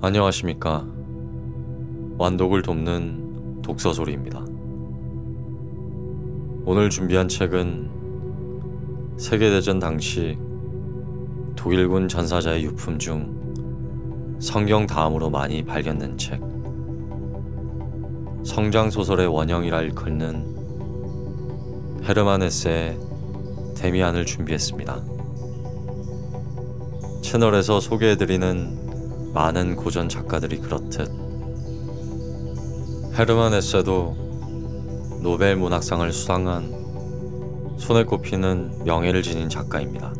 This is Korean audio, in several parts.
안녕하십니까. 완독을 돕는 독서소리입니다. 오늘 준비한 책은 세계대전 당시 독일군 전사자의 유품 중 성경 다음으로 많이 발견된 책, 성장소설의 원형이라 일컫는 헤르만 헤세의 데미안을 준비했습니다. 채널에서 소개해드리는 많은 고전 작가들이 그렇듯 헤르만 헤세도 노벨 문학상을 수상한 손에 꼽히는 명예를 지닌 작가입니다.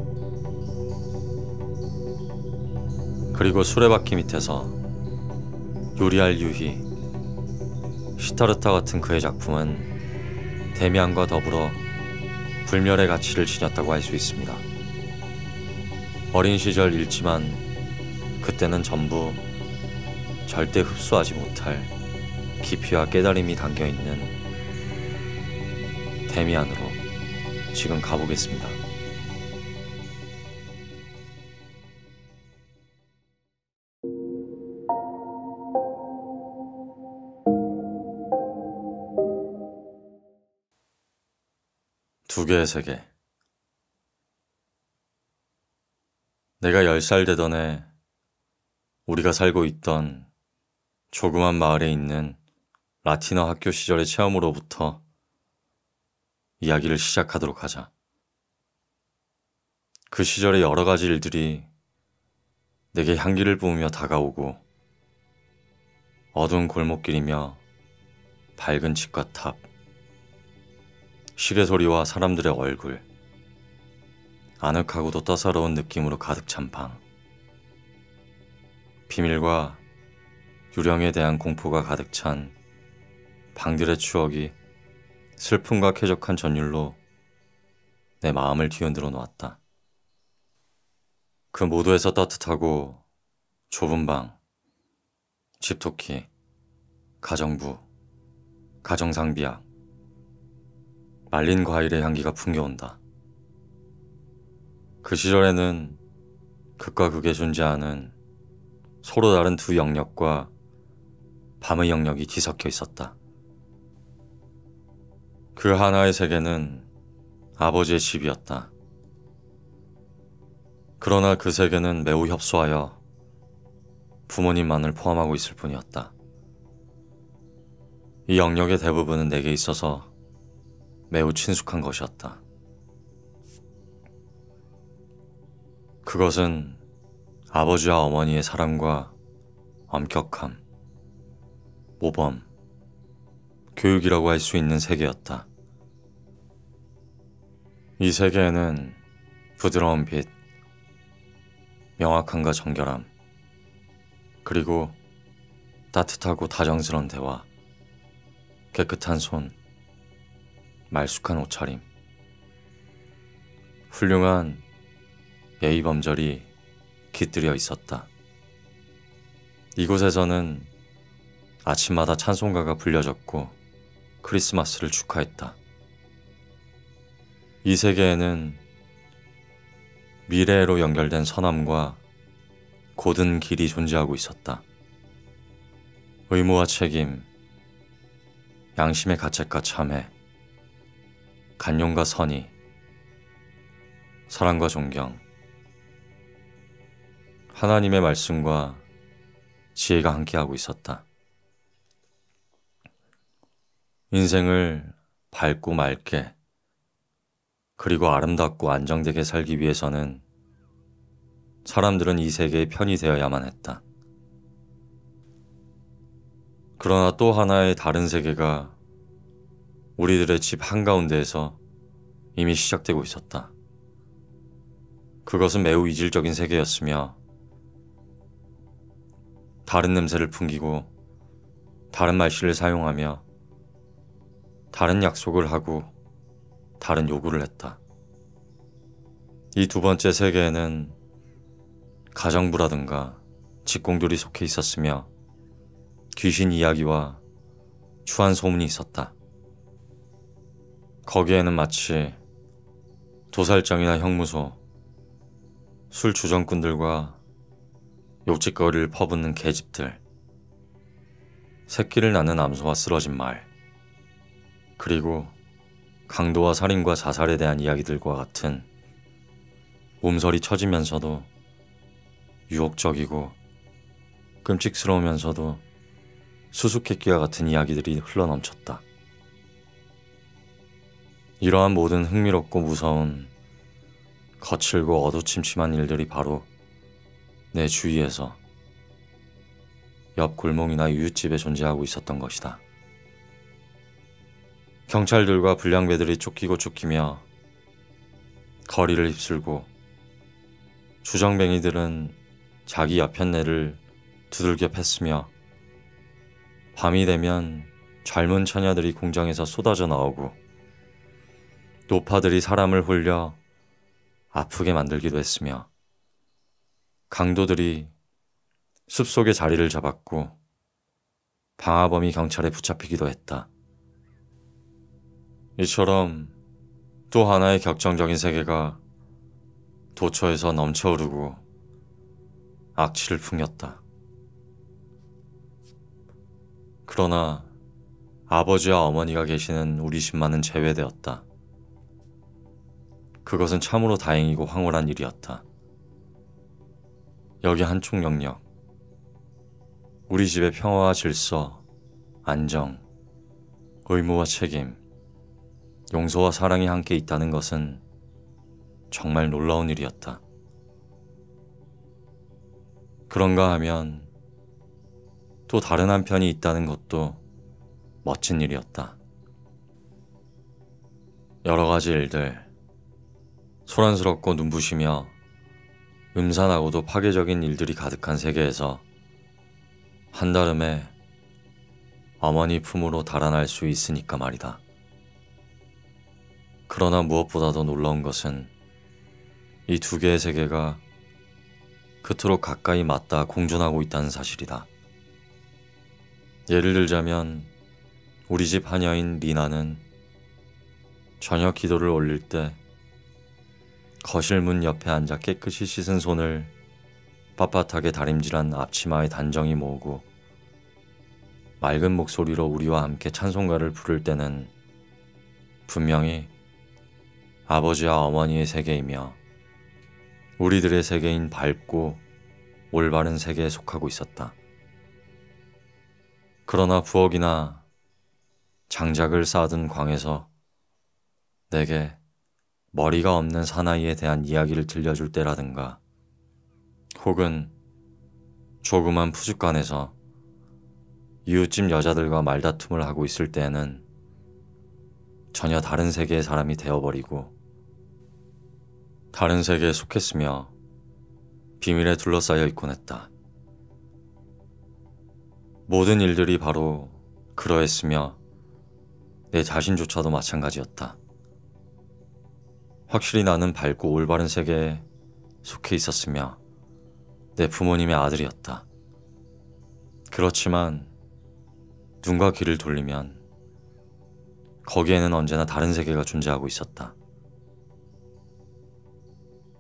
그리고 수레바퀴 밑에서 요리할 유희, 시타르타 같은 그의 작품은 데미안과 더불어 불멸의 가치를 지녔다고 할 수 있습니다. 어린 시절 읽지만 그때는 전부 절대 흡수하지 못할 깊이와 깨달음이 담겨있는 데미안으로 지금 가보겠습니다. 두 개의 세계. 내가 10살 되던 해 우리가 살고 있던 조그만 마을에 있는 라틴어 학교 시절의 체험으로부터 이야기를 시작하도록 하자. 그 시절의 여러 가지 일들이 내게 향기를 뿜으며 다가오고 어두운 골목길이며 밝은 집과 탑, 시계 소리와 사람들의 얼굴, 아늑하고도 떠사로운 느낌으로 가득 찬 방, 비밀과 유령에 대한 공포가 가득 찬 방들의 추억이 슬픔과 쾌적한 전율로 내 마음을 뒤흔들어 놓았다. 그 모두에서 따뜻하고 좁은 방, 집토끼, 가정부, 가정상비약, 말린 과일의 향기가 풍겨온다. 그 시절에는 극과 극에 존재하는 서로 다른 두 영역과 밤의 영역이 뒤섞여 있었다. 그 하나의 세계는 아버지의 집이었다. 그러나 그 세계는 매우 협소하여 부모님만을 포함하고 있을 뿐이었다. 이 영역의 대부분은 내게 있어서 매우 친숙한 것이었다. 그것은 아버지와 어머니의 사랑과 엄격함, 모범, 교육이라고 할 수 있는 세계였다. 이 세계에는 부드러운 빛, 명확함과 정결함, 그리고 따뜻하고 다정스러운 대화, 깨끗한 손, 말쑥한 옷차림, 훌륭한 예의범절이 깃들여 있었다. 이곳에서는 아침마다 찬송가가 불려졌고 크리스마스를 축하했다. 이 세계에는 미래로 연결된 선함과 고든 길이 존재하고 있었다. 의무와 책임, 양심의 가책과 참회, 간용과 선의, 사랑과 존경, 하나님의 말씀과 지혜가 함께하고 있었다. 인생을 밝고 맑게 그리고 아름답고 안정되게 살기 위해서는 사람들은 이 세계에 편이 되어야만 했다. 그러나 또 하나의 다른 세계가 우리들의 집 한가운데에서 이미 시작되고 있었다. 그것은 매우 이질적인 세계였으며 다른 냄새를 풍기고 다른 말씨를 사용하며 다른 약속을 하고 다른 요구를 했다. 이 두 번째 세계에는 가정부라든가 직공들이 속해 있었으며 귀신 이야기와 추한 소문이 있었다. 거기에는 마치 도살장이나 형무소, 술 주정꾼들과 욕짓거리를 퍼붓는 계집들, 새끼를 낳는 암소와 쓰러진 말, 그리고 강도와 살인과 자살에 대한 이야기들과 같은 몸서리 쳐지면서도 유혹적이고 끔찍스러우면서도 수수께끼와 같은 이야기들이 흘러넘쳤다. 이러한 모든 흥미롭고 무서운 거칠고 어두침침한 일들이 바로 내 주위에서 옆 골목이나 이웃집에 존재하고 있었던 것이다. 경찰들과 불량배들이 쫓기고 쫓기며 거리를 휩쓸고 주정뱅이들은 자기 여편네를 두들겨 팼으며 밤이 되면 젊은 처녀들이 공장에서 쏟아져 나오고 노파들이 사람을 홀려 아프게 만들기도 했으며 강도들이 숲속에 자리를 잡았고 방화범이 경찰에 붙잡히기도 했다. 이처럼 또 하나의 격정적인 세계가 도처에서 넘쳐흐르고 악취를 풍겼다. 그러나 아버지와 어머니가 계시는 우리 집만은 제외되었다. 그것은 참으로 다행이고 황홀한 일이었다. 여기 한쪽 영역, 우리 집의 평화와 질서, 안정, 의무와 책임, 용서와 사랑이 함께 있다는 것은 정말 놀라운 일이었다. 그런가 하면 또 다른 한편이 있다는 것도 멋진 일이었다. 여러 가지 일들, 소란스럽고 눈부시며 음산하고도 파괴적인 일들이 가득한 세계에서 한달음에 어머니 품으로 달아날 수 있으니까 말이다. 그러나 무엇보다도 놀라운 것은 이 두 개의 세계가 그토록 가까이 맞닿아 공존하고 있다는 사실이다. 예를 들자면 우리 집 하녀인 리나는 저녁 기도를 올릴 때 거실 문 옆에 앉아 깨끗이 씻은 손을 빳빳하게 다림질한 앞치마에 단정히 모으고 맑은 목소리로 우리와 함께 찬송가를 부를 때는 분명히 아버지와 어머니의 세계이며 우리들의 세계인 밝고 올바른 세계에 속하고 있었다. 그러나 부엌이나 장작을 쌓아둔 광에서 내게 머리가 없는 사나이에 대한 이야기를 들려줄 때라든가 혹은 조그만 푸줏간에서 이웃집 여자들과 말다툼을 하고 있을 때에는 전혀 다른 세계의 사람이 되어버리고 다른 세계에 속했으며 비밀에 둘러싸여 있곤 했다. 모든 일들이 바로 그러했으며 내 자신조차도 마찬가지였다. 확실히 나는 밝고 올바른 세계에 속해 있었으며 내 부모님의 아들이었다. 그렇지만 눈과 귀를 돌리면 거기에는 언제나 다른 세계가 존재하고 있었다.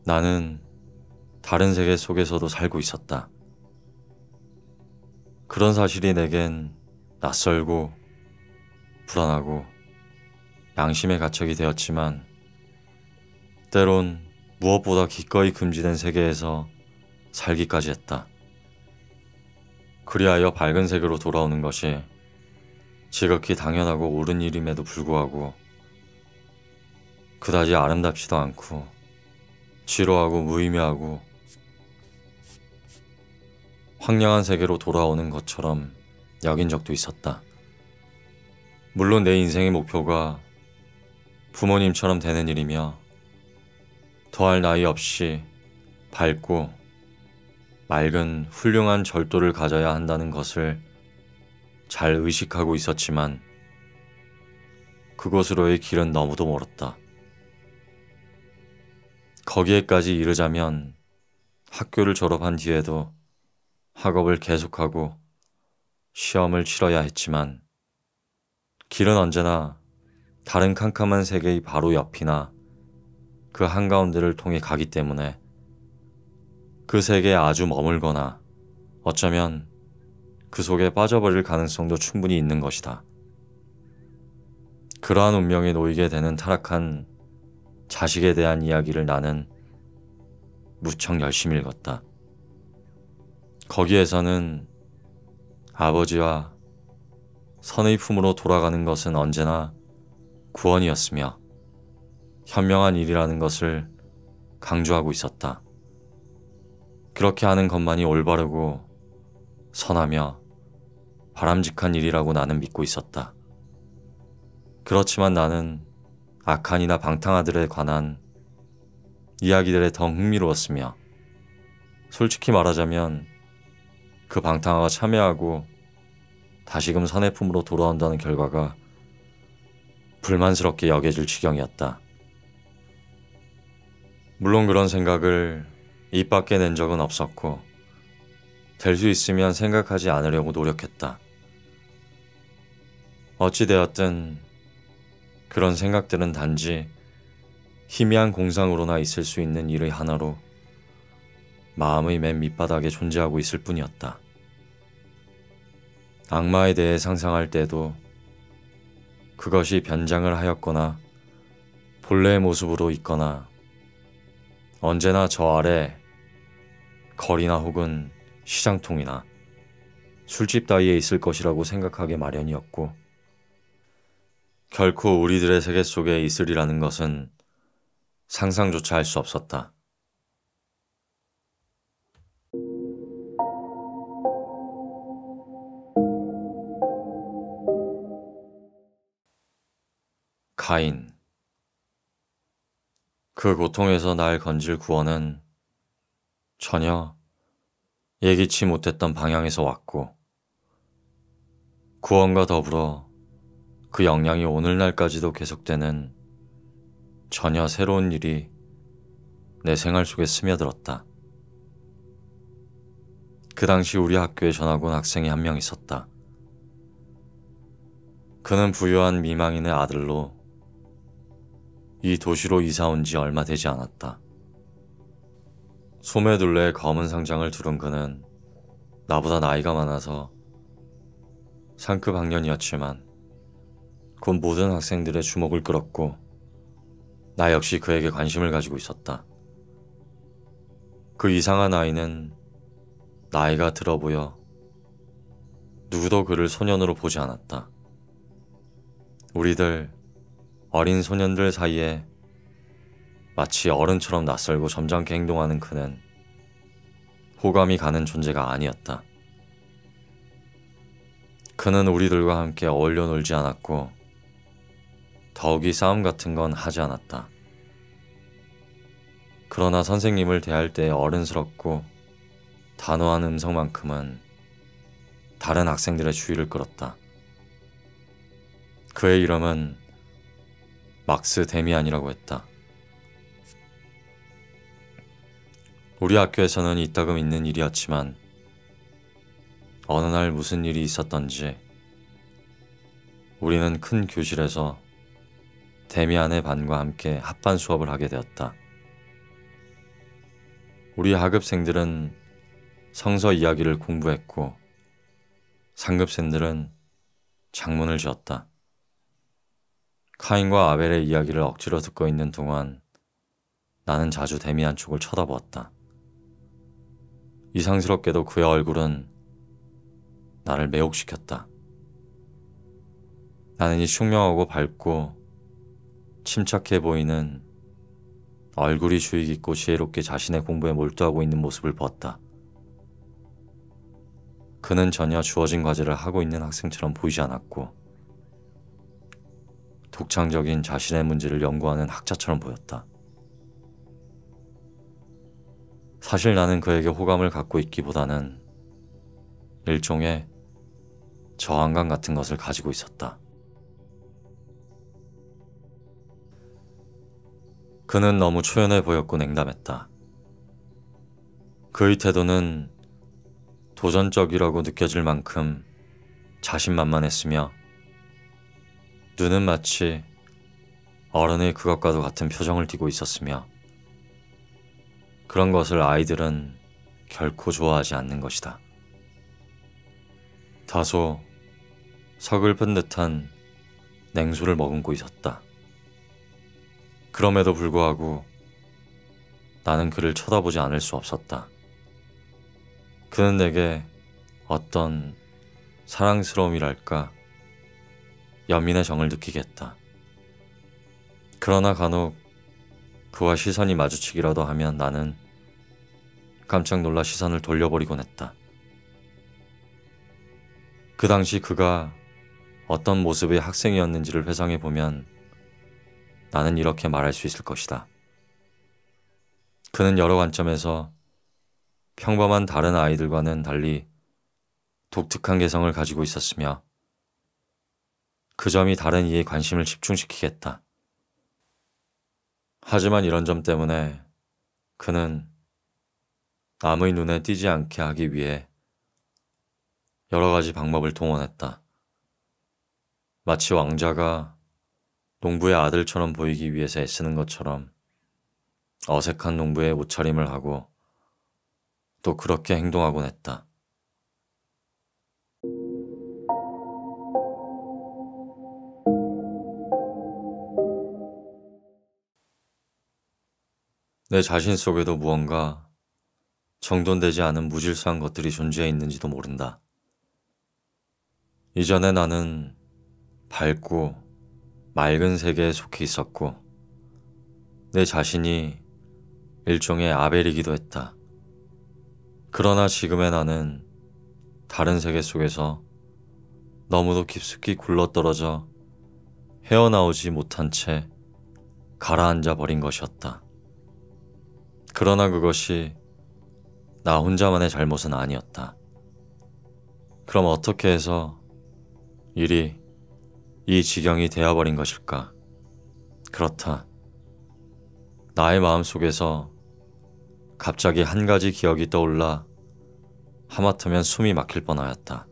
나는 다른 세계 속에서도 살고 있었다. 그런 사실이 내겐 낯설고 불안하고 양심의 가책이 되었지만 때론 무엇보다 기꺼이 금지된 세계에서 살기까지 했다. 그리하여 밝은 세계로 돌아오는 것이 지극히 당연하고 옳은 일임에도 불구하고 그다지 아름답지도 않고 지루하고 무의미하고 황량한 세계로 돌아오는 것처럼 여긴 적도 있었다. 물론 내 인생의 목표가 부모님처럼 되는 일이며 더할 나위 없이 밝고 맑은 훌륭한 절도를 가져야 한다는 것을 잘 의식하고 있었지만 그곳으로의 길은 너무도 멀었다. 거기에까지 이르자면 학교를 졸업한 뒤에도 학업을 계속하고 시험을 치러야 했지만 길은 언제나 다른 캄캄한 세계의 바로 옆이나 그 한가운데를 통해 가기 때문에 그 세계에 아주 머물거나 어쩌면 그 속에 빠져버릴 가능성도 충분히 있는 것이다. 그러한 운명에 놓이게 되는 타락한 자식에 대한 이야기를 나는 무척 열심히 읽었다. 거기에서는 아버지와 선의 품으로 돌아가는 것은 언제나 구원이었으며 현명한 일이라는 것을 강조하고 있었다. 그렇게 하는 것만이 올바르고 선하며 바람직한 일이라고 나는 믿고 있었다. 그렇지만 나는 악한이나 방탕아들에 관한 이야기들에 더 흥미로웠으며 솔직히 말하자면 그 방탕아가 참여하고 다시금 선의 품으로 돌아온다는 결과가 불만스럽게 여겨질 지경이었다. 물론 그런 생각을 입 밖에 낸 적은 없었고 될 수 있으면 생각하지 않으려고 노력했다. 어찌되었든 그런 생각들은 단지 희미한 공상으로나 있을 수 있는 일의 하나로 마음의 맨 밑바닥에 존재하고 있을 뿐이었다. 악마에 대해 상상할 때도 그것이 변장을 하였거나 본래의 모습으로 있거나 언제나 저 아래 거리나 혹은 시장통이나 술집 따위에 있을 것이라고 생각하기 마련이었고 결코 우리들의 세계 속에 있으리라는 것은 상상조차 할 수 없었다. 카인. 그 고통에서 날 건질 구원은 전혀 예기치 못했던 방향에서 왔고 구원과 더불어 그 영향이 오늘날까지도 계속되는 전혀 새로운 일이 내 생활 속에 스며들었다. 그 당시 우리 학교에 전학 온 학생이 한 명 있었다. 그는 부유한 미망인의 아들로 이 도시로 이사 온 지 얼마 되지 않았다. 소매둘레에 검은 상장을 두른 그는 나보다 나이가 많아서 상급 학년이었지만 곧 모든 학생들의 주목을 끌었고 나 역시 그에게 관심을 가지고 있었다. 그 이상한 아이는 나이가 들어 보여 누구도 그를 소년으로 보지 않았다. 우리들 어린 소년들 사이에 마치 어른처럼 낯설고 점잖게 행동하는 그는 호감이 가는 존재가 아니었다. 그는 우리들과 함께 어울려 놀지 않았고 더욱이 싸움 같은 건 하지 않았다. 그러나 선생님을 대할 때 어른스럽고 단호한 음성만큼은 다른 학생들의 주의를 끌었다. 그의 이름은 막스 데미안이라고 했다. 우리 학교에서는 이따금 있는 일이었지만 어느 날 무슨 일이 있었던지 우리는 큰 교실에서 데미안의 반과 함께 합반 수업을 하게 되었다. 우리 하급생들은 성서 이야기를 공부했고 상급생들은 장문을 지었다. 카인과 아벨의 이야기를 억지로 듣고 있는 동안 나는 자주 데미안 쪽을 쳐다보았다. 이상스럽게도 그의 얼굴은 나를 매혹시켰다. 나는 이 총명하고 밝고 침착해 보이는 얼굴이 주의 깊고 지혜롭게 자신의 공부에 몰두하고 있는 모습을 보았다. 그는 전혀 주어진 과제를 하고 있는 학생처럼 보이지 않았고 독창적인 자신의 문제를 연구하는 학자처럼 보였다. 사실 나는 그에게 호감을 갖고 있기보다는 일종의 저항감 같은 것을 가지고 있었다. 그는 너무 초연해 보였고 냉담했다. 그의 태도는 도전적이라고 느껴질 만큼 자신만만했으며 눈은 마치 어른의 그것과도 같은 표정을 띠고 있었으며 그런 것을 아이들은 결코 좋아하지 않는 것이다. 다소 서글픈 듯한 냉소를 머금고 있었다. 그럼에도 불구하고 나는 그를 쳐다보지 않을 수 없었다. 그는 내게 어떤 사랑스러움이랄까 연민의 정을 느끼게 했다. 그러나 간혹 그와 시선이 마주치기라도 하면 나는 깜짝 놀라 시선을 돌려버리곤 했다. 그 당시 그가 어떤 모습의 학생이었는지를 회상해보면 나는 이렇게 말할 수 있을 것이다. 그는 여러 관점에서 평범한 다른 아이들과는 달리 독특한 개성을 가지고 있었으며 그 점이 다른 이의 관심을 집중시키게 했다. 하지만 이런 점 때문에 그는 남의 눈에 띄지 않게 하기 위해 여러 가지 방법을 동원했다. 마치 왕자가 농부의 아들처럼 보이기 위해서 애쓰는 것처럼 어색한 농부의 옷차림을 하고 또 그렇게 행동하곤 했다. 내 자신 속에도 무언가 정돈되지 않은 무질서한 것들이 존재해 있는지도 모른다. 이전에 나는 밝고 맑은 세계에 속해 있었고 내 자신이 일종의 아벨이기도 했다. 그러나 지금의 나는 다른 세계 속에서 너무도 깊숙이 굴러떨어져 헤어나오지 못한 채 가라앉아 버린 것이었다. 그러나 그것이 나 혼자만의 잘못은 아니었다. 그럼 어떻게 해서 일이 이 지경이 되어버린 것일까? 그렇다. 나의 마음속에서 갑자기 한 가지 기억이 떠올라 하마터면 숨이 막힐 뻔하였다.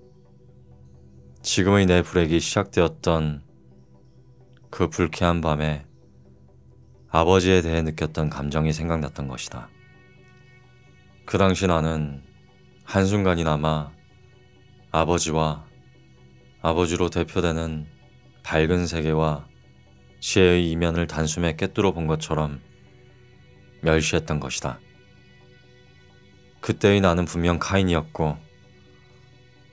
지금의 내 불행이 시작되었던 그 불쾌한 밤에 아버지에 대해 느꼈던 감정이 생각났던 것이다. 그 당시 나는 한순간이나마 아버지와 아버지로 대표되는 밝은 세계와 시애의 이면을 단숨에 꿰뚫어 본 것처럼 멸시했던 것이다. 그때의 나는 분명 카인이었고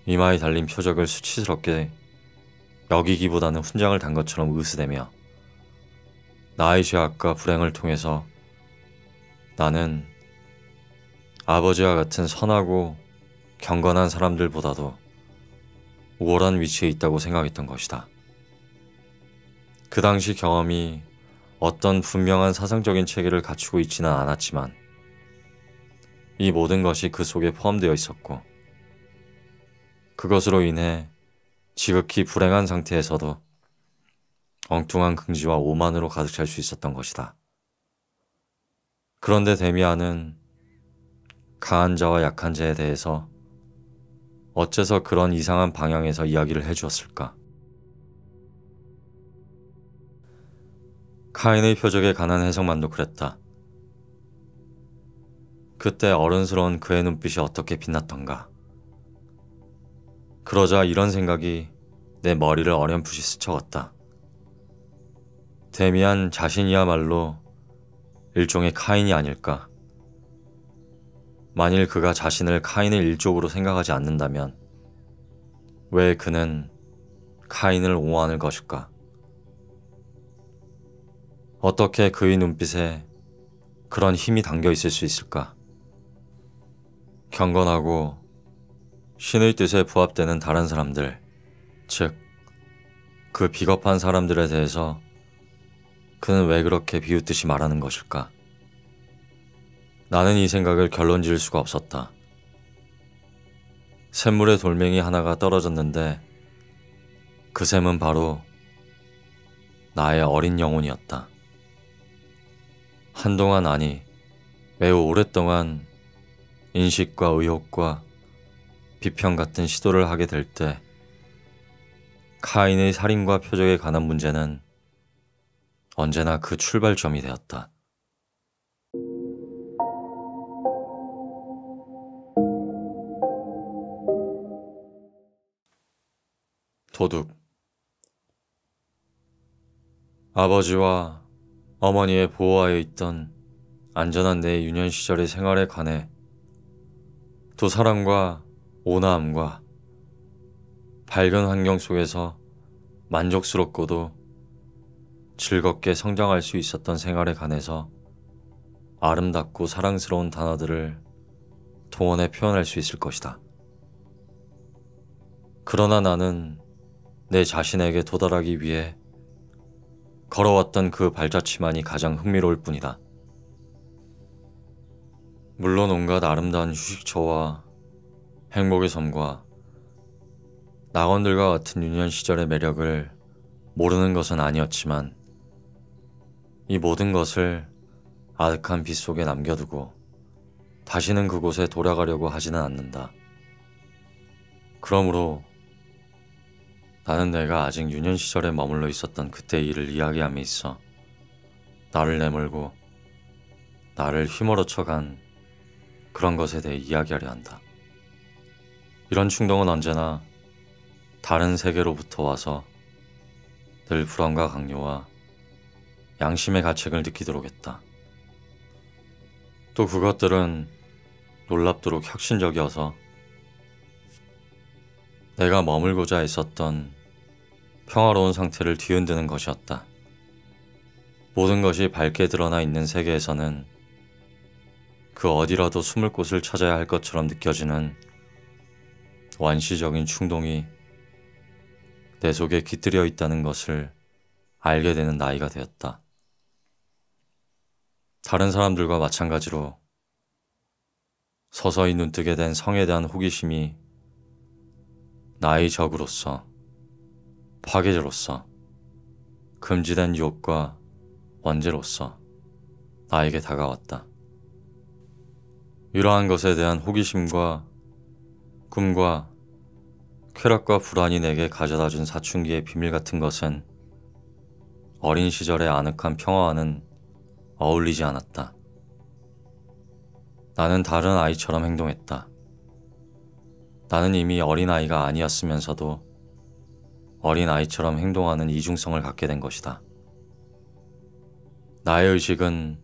이마에 달린 표적을 수치스럽게 여기기보다는 훈장을 단 것처럼 으스대며 나의 죄악과 불행을 통해서 나는 아버지와 같은 선하고 경건한 사람들보다도 우월한 위치에 있다고 생각했던 것이다. 그 당시 경험이 어떤 분명한 사상적인 체계를 갖추고 있지는 않았지만 이 모든 것이 그 속에 포함되어 있었고 그것으로 인해 지극히 불행한 상태에서도 엉뚱한 긍지와 오만으로 가득 찰 수 있었던 것이다. 그런데 데미안은 강한 자와 약한 자에 대해서 어째서 그런 이상한 방향에서 이야기를 해주었을까? 카인의 표적에 관한 해석만도 그랬다. 그때 어른스러운 그의 눈빛이 어떻게 빛났던가. 그러자 이런 생각이 내 머리를 어렴풋이 스쳐갔다. 데미안 자신이야말로 일종의 카인이 아닐까. 만일 그가 자신을 카인의 일족으로 생각하지 않는다면 왜 그는 카인을 옹호하는 것일까? 어떻게 그의 눈빛에 그런 힘이 담겨 있을 수 있을까? 경건하고 신의 뜻에 부합되는 다른 사람들, 즉, 그 비겁한 사람들에 대해서 그는 왜 그렇게 비웃듯이 말하는 것일까? 나는 이 생각을 결론 지을 수가 없었다. 샘물에 돌멩이 하나가 떨어졌는데 그 샘은 바로 나의 어린 영혼이었다. 한동안 아니 매우 오랫동안 인식과 의혹과 비평 같은 시도를 하게 될 때 카인의 살인과 표적에 관한 문제는 언제나 그 출발점이 되었다. 소득. 아버지와 어머니의 보호하에 있던 안전한 내 유년 시절의 생활에 관해 또 사랑과 온화함과 밝은 환경 속에서 만족스럽고도 즐겁게 성장할 수 있었던 생활에 관해서 아름답고 사랑스러운 단어들을 동원해 표현할 수 있을 것이다. 그러나 나는 내 자신에게 도달하기 위해 걸어왔던 그 발자취만이 가장 흥미로울 뿐이다. 물론 온갖 아름다운 휴식처와 행복의 섬과 낙원들과 같은 유년 시절의 매력을 모르는 것은 아니었지만 이 모든 것을 아득한 빛 속에 남겨두고 다시는 그곳에 돌아가려고 하지는 않는다. 그러므로 나는 내가 아직 유년 시절에 머물러 있었던 그때의 일을 이야기함에 있어 나를 내몰고 나를 휘몰아쳐간 그런 것에 대해 이야기하려 한다. 이런 충동은 언제나 다른 세계로부터 와서 늘 불안과 강요와 양심의 가책을 느끼도록 했다. 또 그것들은 놀랍도록 혁신적이어서 내가 머물고자 했었던 평화로운 상태를 뒤흔드는 것이었다. 모든 것이 밝게 드러나 있는 세계에서는 그 어디라도 숨을 곳을 찾아야 할 것처럼 느껴지는 원시적인 충동이 내 속에 깃들여 있다는 것을 알게 되는 나이가 되었다. 다른 사람들과 마찬가지로 서서히 눈뜨게 된 성에 대한 호기심이 나의 적으로서, 파괴자로서, 금지된 유혹과 원죄로서 나에게 다가왔다. 이러한 것에 대한 호기심과 꿈과 쾌락과 불안이 내게 가져다준 사춘기의 비밀 같은 것은 어린 시절의 아늑한 평화와는 어울리지 않았다. 나는 다른 아이처럼 행동했다. 나는 이미 어린아이가 아니었으면서도 어린아이처럼 행동하는 이중성을 갖게 된 것이다. 나의 의식은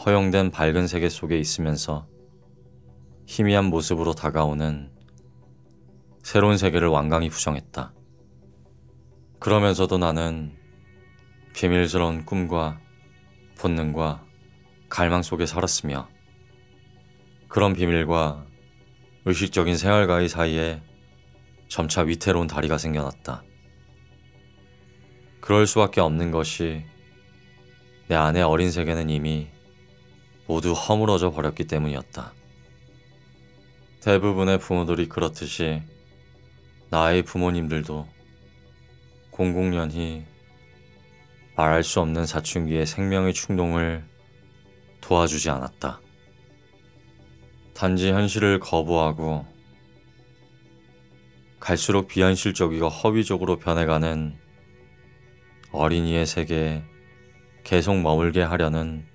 허용된 밝은 세계 속에 있으면서 희미한 모습으로 다가오는 새로운 세계를 완강히 부정했다. 그러면서도 나는 비밀스러운 꿈과 본능과 갈망 속에 살았으며 그런 비밀과 의식적인 생활과의 사이에 점차 위태로운 다리가 생겨났다. 그럴 수밖에 없는 것이 내 안의 어린 세계는 이미 모두 허물어져 버렸기 때문이었다. 대부분의 부모들이 그렇듯이 나의 부모님들도 공공연히 말할 수 없는 사춘기의 생명의 충동을 도와주지 않았다. 단지 현실을 거부하고 갈수록 비현실적이고 허위적으로 변해가는 어린이의 세계에 계속 머물게 하려는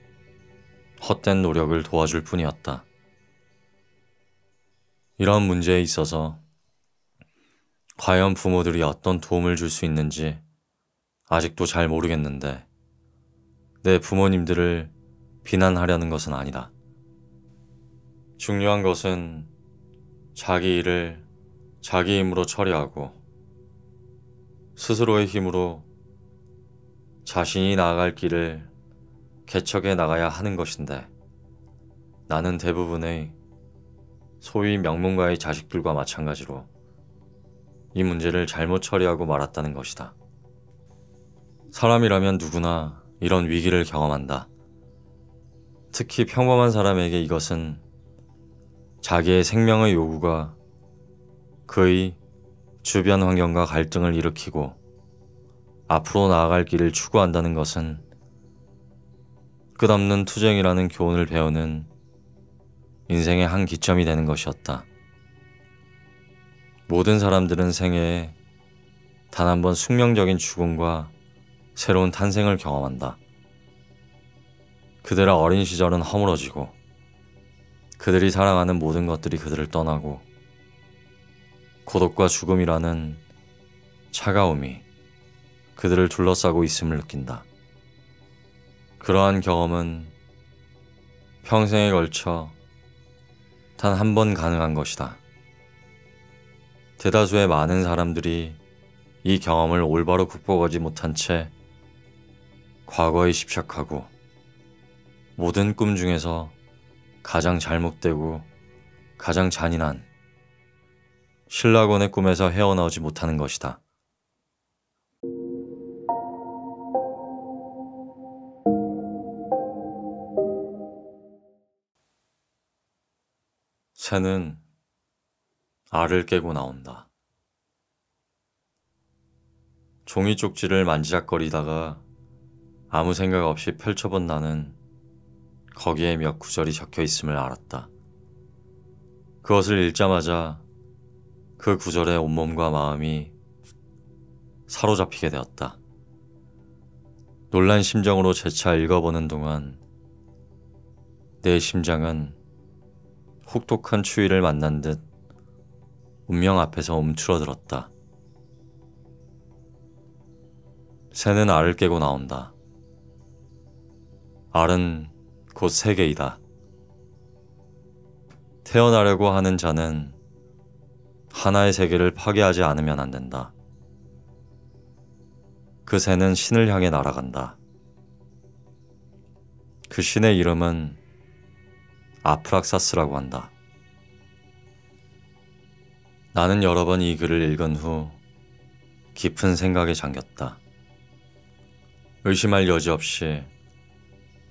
헛된 노력을 도와줄 뿐이었다. 이런 문제에 있어서 과연 부모들이 어떤 도움을 줄 수 있는지 아직도 잘 모르겠는데 내 부모님들을 비난하려는 것은 아니다. 중요한 것은 자기 일을 자기 힘으로 처리하고 스스로의 힘으로 자신이 나아갈 길을 개척해 나가야 하는 것인데 나는 대부분의 소위 명문가의 자식들과 마찬가지로 이 문제를 잘못 처리하고 말았다는 것이다. 사람이라면 누구나 이런 위기를 경험한다. 특히 평범한 사람에게 이것은 자기의 생명의 요구가 그의 주변 환경과 갈등을 일으키고 앞으로 나아갈 길을 추구한다는 것은 끝없는 투쟁이라는 교훈을 배우는 인생의 한 기점이 되는 것이었다. 모든 사람들은 생애에 단 한 번 숙명적인 죽음과 새로운 탄생을 경험한다. 그들의 어린 시절은 허물어지고 그들이 사랑하는 모든 것들이 그들을 떠나고 고독과 죽음이라는 차가움이 그들을 둘러싸고 있음을 느낀다. 그러한 경험은 평생에 걸쳐 단 한 번 가능한 것이다. 대다수의 많은 사람들이 이 경험을 올바로 극복하지 못한 채 과거에 집착하고 모든 꿈 중에서 가장 잘못되고 가장 잔인한 신라곤의 꿈에서 헤어나오지 못하는 것이다. 새는 알을 깨고 나온다. 종이 쪽지를 만지작거리다가 아무 생각 없이 펼쳐본 나는 거기에 몇 구절이 적혀 있음을 알았다. 그것을 읽자마자 그 구절에 온몸과 마음이 사로잡히게 되었다. 놀란 심정으로 재차 읽어보는 동안 내 심장은 혹독한 추위를 만난 듯 운명 앞에서 움츠러들었다. 새는 알을 깨고 나온다. 알은 곧 세계이다. 태어나려고 하는 자는 하나의 세계를 파괴하지 않으면 안 된다. 그 새는 신을 향해 날아간다. 그 신의 이름은 아프락사스라고 한다. 나는 여러 번 이 글을 읽은 후 깊은 생각에 잠겼다. 의심할 여지 없이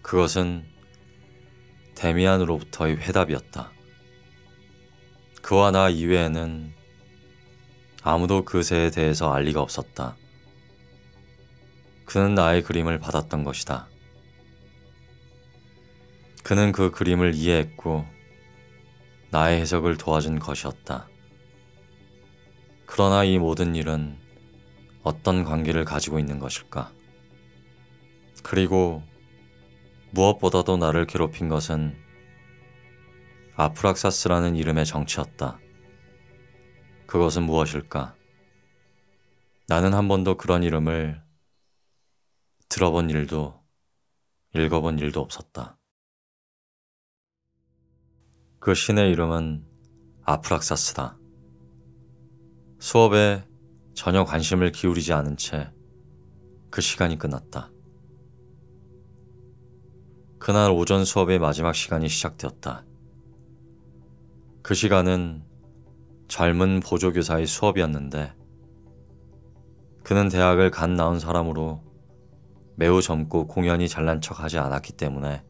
그것은 데미안으로부터의 회답이었다. 그와 나 이외에는 아무도 그 새에 대해서 알 리가 없었다. 그는 나의 그림을 받았던 것이다. 그는 그 그림을 이해했고 나의 해석을 도와준 것이었다. 그러나 이 모든 일은 어떤 관계를 가지고 있는 것일까? 그리고 무엇보다도 나를 괴롭힌 것은 아프락사스라는 이름의 정체였다. 그것은 무엇일까? 나는 한 번도 그런 이름을 들어본 일도 읽어본 일도 없었다. 그 신의 이름은 아프락사스다. 수업에 전혀 관심을 기울이지 않은 채 그 시간이 끝났다. 그날 오전 수업의 마지막 시간이 시작되었다. 그 시간은 젊은 보조교사의 수업이었는데 그는 대학을 갓 나온 사람으로 매우 젊고 공연히 잘난 척하지 않았기 때문에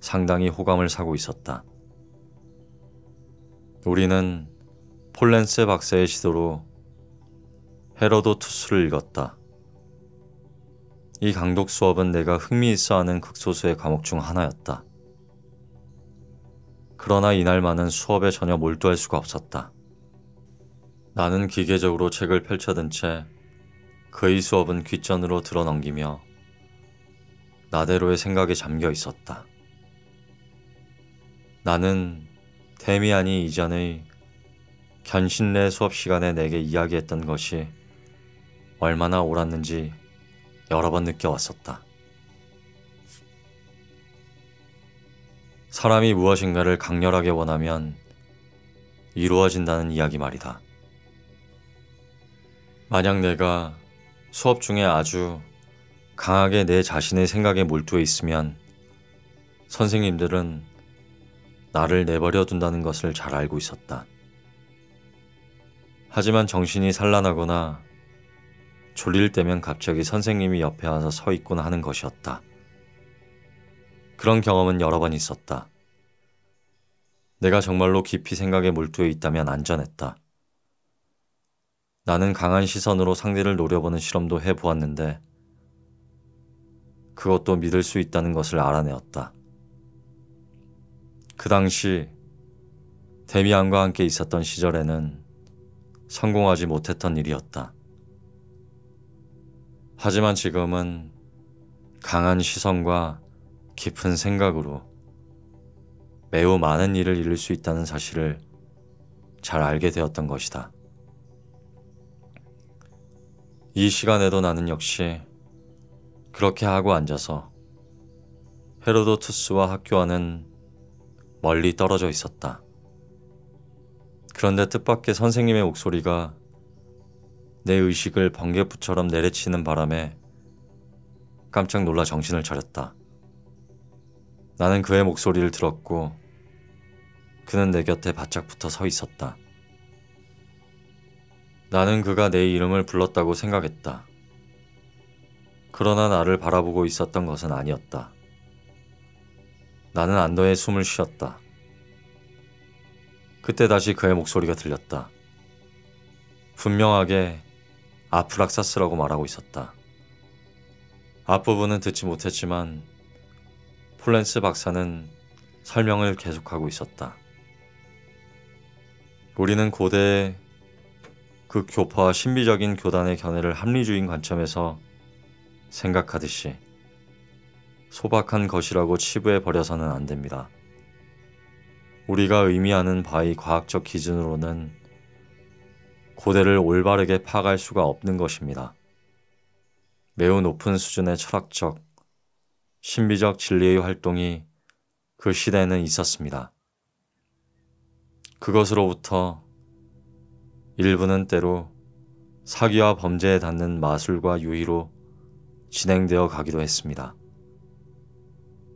상당히 호감을 사고 있었다. 우리는 폴렌스 박사의 시도로 헤로도투스를 읽었다. 이 강독 수업은 내가 흥미있어하는 극소수의 과목 중 하나였다. 그러나 이날만은 수업에 전혀 몰두할 수가 없었다. 나는 기계적으로 책을 펼쳐든 채 그의 수업은 귓전으로 들어넘기며 나대로의 생각에 잠겨 있었다. 나는 데미안이 이전의 견신례 수업 시간에 내게 이야기했던 것이 얼마나 옳았는지 여러 번 느껴왔었다. 사람이 무엇인가를 강렬하게 원하면 이루어진다는 이야기 말이다. 만약 내가 수업 중에 아주 강하게 내 자신의 생각에 몰두해 있으면 선생님들은 나를 내버려 둔다는 것을 잘 알고 있었다. 하지만 정신이 산란하거나 졸릴 때면 갑자기 선생님이 옆에 와서 서 있곤 하는 것이었다. 그런 경험은 여러 번 있었다. 내가 정말로 깊이 생각에 몰두해 있다면 안전했다. 나는 강한 시선으로 상대를 노려보는 실험도 해보았는데 그것도 믿을 수 있다는 것을 알아내었다. 그 당시 데미안과 함께 있었던 시절에는 성공하지 못했던 일이었다. 하지만 지금은 강한 시선과 깊은 생각으로 매우 많은 일을 이룰 수 있다는 사실을 잘 알게 되었던 것이다. 이 시간에도 나는 역시 그렇게 하고 앉아서 헤로도투스와 학교와는 멀리 떨어져 있었다. 그런데 뜻밖의 선생님의 목소리가 내 의식을 번개불처럼 내리치는 바람에 깜짝 놀라 정신을 차렸다. 나는 그의 목소리를 들었고 그는 내 곁에 바짝 붙어 서 있었다. 나는 그가 내 이름을 불렀다고 생각했다. 그러나 나를 바라보고 있었던 것은 아니었다. 나는 안도의 숨을 쉬었다. 그때 다시 그의 목소리가 들렸다. 분명하게 아프락사스라고 말하고 있었다. 앞부분은 듣지 못했지만 폴렌스 박사는 설명을 계속하고 있었다. 우리는 고대의 그 교파와 신비적인 교단의 견해를 합리주의인 관점에서 생각하듯이 소박한 것이라고 치부해 버려서는 안 됩니다. 우리가 의미하는 바의 과학적 기준으로는 고대를 올바르게 파악할 수가 없는 것입니다. 매우 높은 수준의 철학적, 신비적 진리의 활동이 그 시대에는 있었습니다. 그것으로부터 일부는 때로 사기와 범죄에 닿는 마술과 유희로 진행되어 가기도 했습니다.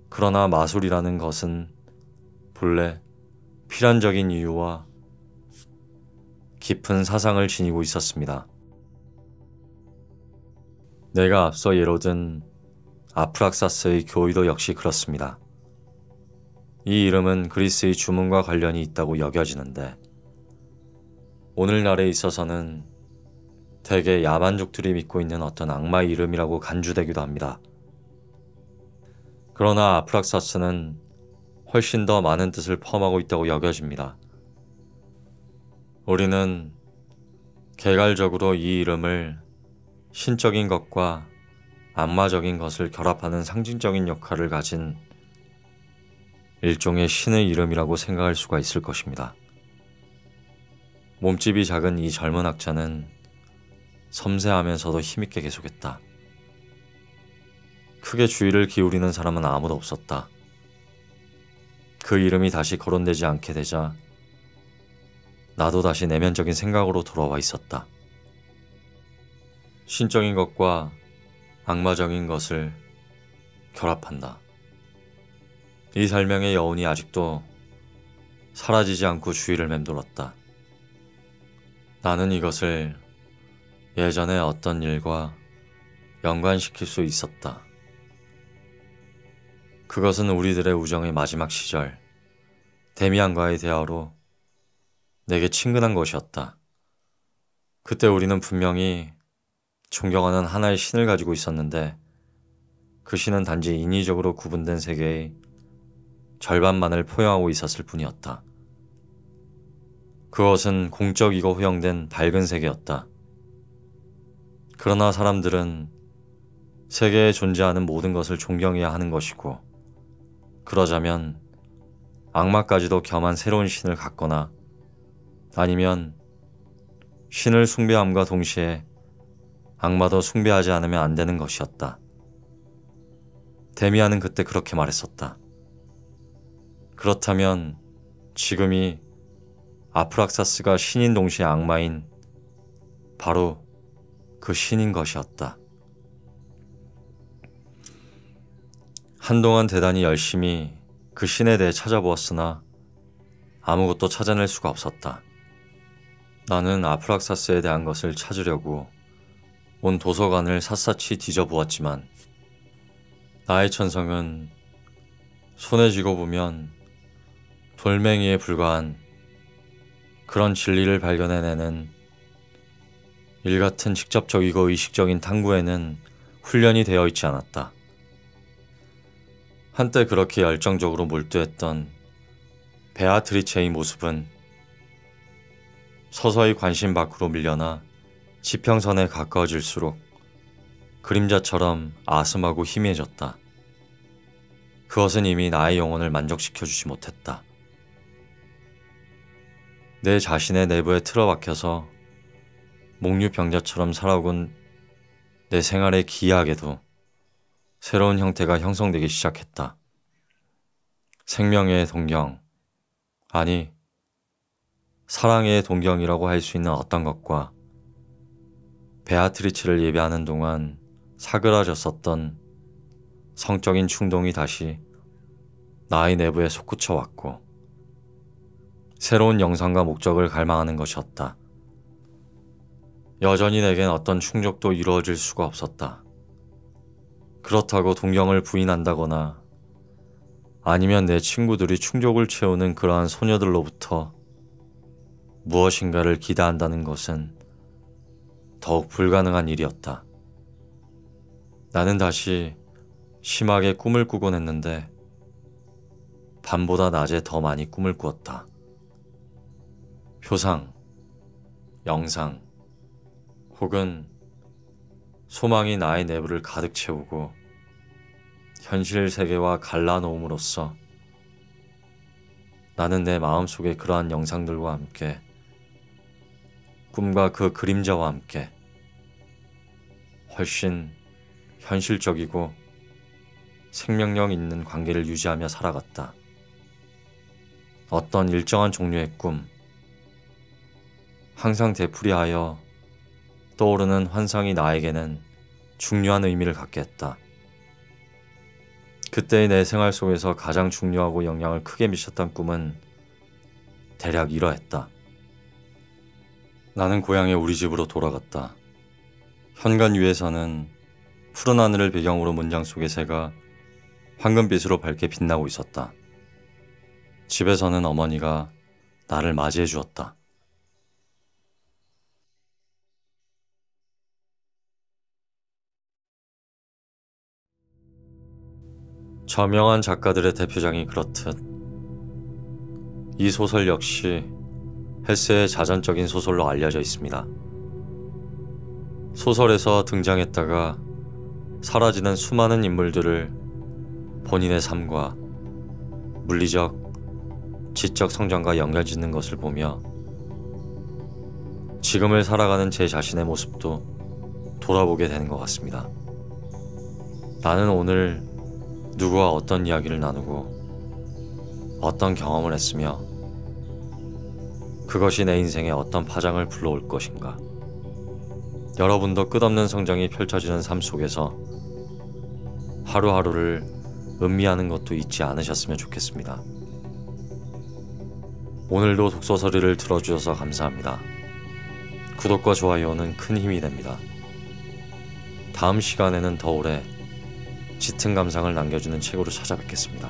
그러나 마술이라는 것은 본래 필연적인 이유와 깊은 사상을 지니고 있었습니다. 내가 앞서 예로 든 아프락사스의 교의도 역시 그렇습니다. 이 이름은 그리스의 주문과 관련이 있다고 여겨지는데 오늘날에 있어서는 대개 야만족들이 믿고 있는 어떤 악마의 이름이라고 간주되기도 합니다. 그러나 아프락사스는 훨씬 더 많은 뜻을 포함하고 있다고 여겨집니다. 우리는 개괄적으로 이 이름을 신적인 것과 악마적인 것을 결합하는 상징적인 역할을 가진 일종의 신의 이름이라고 생각할 수가 있을 것입니다. 몸집이 작은 이 젊은 학자는 섬세하면서도 힘있게 계속했다. 크게 주의를 기울이는 사람은 아무도 없었다. 그 이름이 다시 거론되지 않게 되자 나도 다시 내면적인 생각으로 돌아와 있었다. 신적인 것과 악마적인 것을 결합한다. 이 설명의 여운이 아직도 사라지지 않고 주위를 맴돌았다. 나는 이것을 예전의 어떤 일과 연관시킬 수 있었다. 그것은 우리들의 우정의 마지막 시절, 데미안과의 대화로 내게 친근한 것이었다. 그때 우리는 분명히 존경하는 하나의 신을 가지고 있었는데 그 신은 단지 인위적으로 구분된 세계의 절반만을 포용하고 있었을 뿐이었다. 그것은 공적이고 허용된 밝은 세계였다. 그러나 사람들은 세계에 존재하는 모든 것을 존경해야 하는 것이고 그러자면 악마까지도 겸한 새로운 신을 갖거나 아니면 신을 숭배함과 동시에 악마도 숭배하지 않으면 안 되는 것이었다. 데미안은 그때 그렇게 말했었다. 그렇다면 지금이 아프락사스가 신인 동시에 악마인 바로 그 신인 것이었다. 한동안 대단히 열심히 그 신에 대해 찾아보았으나 아무것도 찾아낼 수가 없었다. 나는 아프락사스에 대한 것을 찾으려고 온 도서관을 샅샅이 뒤져보았지만 나의 천성은 손에 쥐고 보면 돌멩이에 불과한 그런 진리를 발견해내는 일같은 직접적이고 의식적인 탐구에는 훈련이 되어 있지 않았다. 한때 그렇게 열정적으로 몰두했던 베아트리체의 모습은 서서히 관심 밖으로 밀려나 지평선에 가까워질수록 그림자처럼 아슴하고 희미해졌다. 그것은 이미 나의 영혼을 만족시켜주지 못했다. 내 자신의 내부에 틀어박혀서 목류병자처럼 살아온 내 생활에 기이하게도 새로운 형태가 형성되기 시작했다. 생명의 동경, 아니, 사랑의 동경이라고 할 수 있는 어떤 것과 베아트리치를 예배하는 동안 사그라졌었던 성적인 충동이 다시 나의 내부에 솟구쳐 왔고 새로운 영상과 목적을 갈망하는 것이었다. 여전히 내겐 어떤 충족도 이루어질 수가 없었다. 그렇다고 동경을 부인한다거나 아니면 내 친구들이 충족을 채우는 그러한 소녀들로부터 무엇인가를 기대한다는 것은 더욱 불가능한 일이었다. 나는 다시 심하게 꿈을 꾸곤 했는데 밤보다 낮에 더 많이 꿈을 꾸었다. 표상, 영상, 혹은 소망이 나의 내부를 가득 채우고 현실 세계와 갈라놓음으로써 나는 내 마음속에 그러한 영상들과 함께 꿈과 그 그림자와 함께 훨씬 현실적이고 생명력 있는 관계를 유지하며 살아갔다. 어떤 일정한 종류의 꿈, 항상 되풀이하여 떠오르는 환상이 나에게는 중요한 의미를 갖게 했다. 그때의 내 생활 속에서 가장 중요하고 영향을 크게 미쳤던 꿈은 대략 이러했다. 나는 고향의 우리 집으로 돌아갔다. 현관 위에서는 푸른 하늘을 배경으로 문장 속의 새가 황금빛으로 밝게 빛나고 있었다. 집에서는 어머니가 나를 맞이해 주었다. 저명한 작가들의 대표작이 그렇듯 이 소설 역시 헬세의 자전적인 소설로 알려져 있습니다. 소설에서 등장했다가 사라지는 수많은 인물들을 본인의 삶과 물리적, 지적 성장과 연결짓는 것을 보며 지금을 살아가는 제 자신의 모습도 돌아보게 되는 것 같습니다. 나는 오늘 누구와 어떤 이야기를 나누고 어떤 경험을 했으며 그것이 내 인생에 어떤 파장을 불러올 것인가. 여러분도 끝없는 성장이 펼쳐지는 삶 속에서 하루하루를 음미하는 것도 잊지 않으셨으면 좋겠습니다. 오늘도 독서서리를 들어주셔서 감사합니다. 구독과 좋아요는 큰 힘이 됩니다. 다음 시간에는 더 오래 짙은 감상을 남겨주는 책으로 찾아뵙겠습니다.